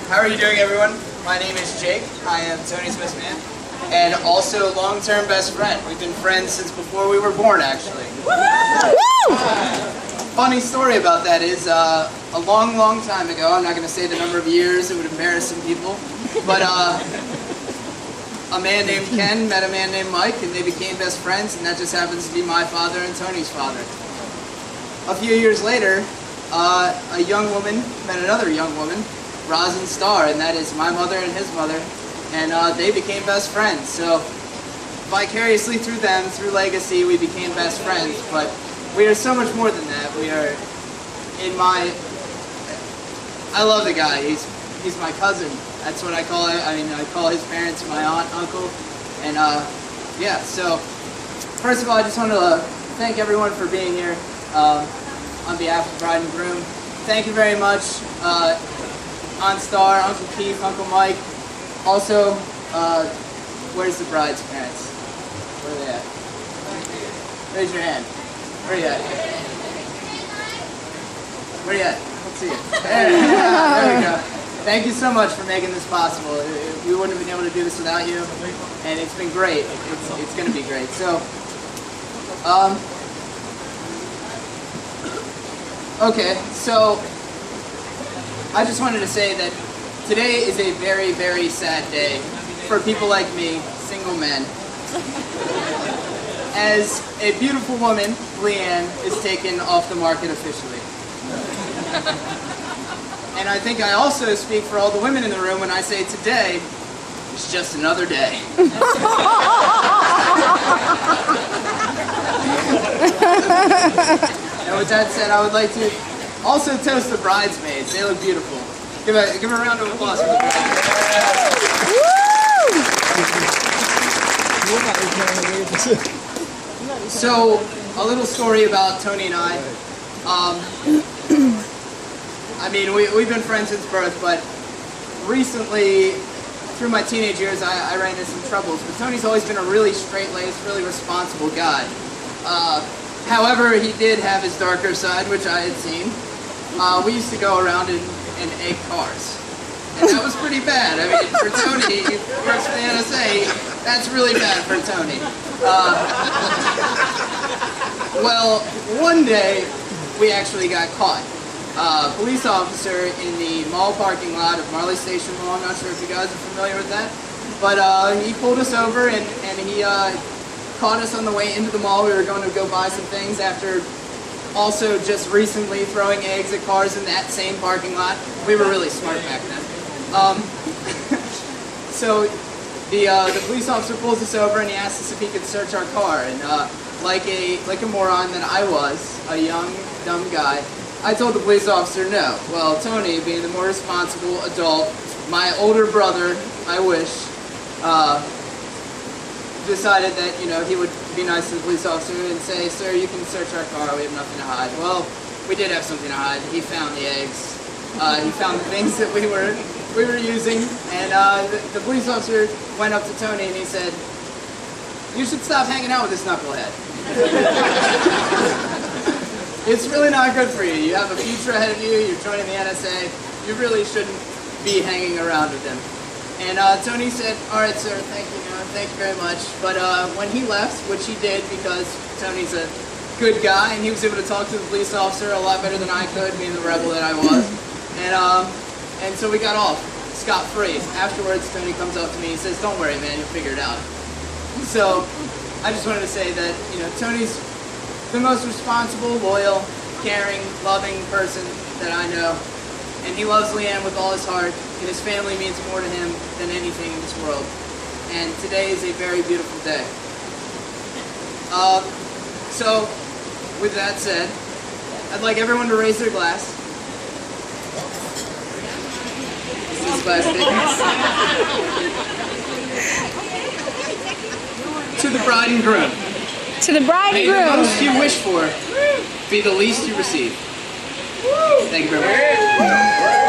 How are you doing, everyone? My name is Jake. I am Tony's bestman, and also long-term best friend. We've been friends since before we were born, actually. Funny story about that is, a long, long time ago, I'm not going to say the number of years, it would embarrass some people, but a man named Ken met a man named Mike, and they became best friends, and that just happens to be my father and Tony's father. A few years later, a young woman met another young woman, Roz and Star, and that is my mother and his mother, and they became best friends. So vicariously through them, through legacy, we became best friends, but we are so much more than that. We are I love the guy. He's my cousin. That's what I call it. I mean, I call his parents my aunt, uncle, and yeah. So first of all, I just want to thank everyone for being here on behalf of the bride and groom. Thank you very much, Aunt Star, Uncle Keith, Uncle Mike. Also, where's the bride's parents? Where are they at? Raise your hand. Where are you at? Where are you at? Let's see you. There we go. Thank you so much for making this possible. We wouldn't have been able to do this without you, and it's been great. It's going to be great. So, okay, so I just wanted to say that today is a very, very sad day for people like me, single men, as a beautiful woman, Leanne, is taken off the market officially. And I think I also speak for all the women in the room when I say today is just another day. And with that said, I would like to also toast the bridesmaids. They look beautiful. Give a round of applause for the bridesmaids. So, a little story about Tony and I. I mean, we've been friends since birth, but recently, through my teenage years, I ran into some troubles. But Tony's always been a really straight-laced, really responsible guy. However, he did have his darker side, which I had seen. We used to go around and egg cars. And that was pretty bad. I mean, for Tony, he works for the NSA, that's really bad for Tony. Well, one day, we actually got caught. A police officer in the mall parking lot of Marley Station Mall. I'm not sure if you guys are familiar with that. But he pulled us over and he caught us on the way into the mall. We were going to go buy some things after also just recently throwing eggs at cars in that same parking lot. We were really smart back then. So the police officer pulls us over and he asks us if he could search our car. And like a moron that I was, a young, dumb guy, I told the police officer no. Well, Tony, being the more responsible adult, my older brother, I wish, decided that, you know, he would be nice to the police officer and say, "Sir, you can search our car, we have nothing to hide." Well, we did have something to hide. He found the eggs. He found the things that we were using, and the police officer went up to Tony and he said, "You should stop hanging out with this knucklehead. It's really not good for you. You have a future ahead of you. You're joining the NSA. You really shouldn't be hanging around with him." And Tony said, "All right, sir, thank you very much." But when he left, which he did because Tony's a good guy and he was able to talk to the police officer a lot better than I could, being the rebel that I was. And so we got off scot-free. Afterwards, Tony comes up to me and says, "Don't worry, man, you'll figure it out." So I just wanted to say that, you know, Tony's the most responsible, loyal, caring, loving person that I know. And he loves Leanne with all his heart, and his family means more to him than anything in this world. And today is a very beautiful day. So, with that said, I'd like everyone to raise their glass. This is plastic. To the bride and groom. To the bride and groom. May the most you wish for be the least you receive. Thank you very much.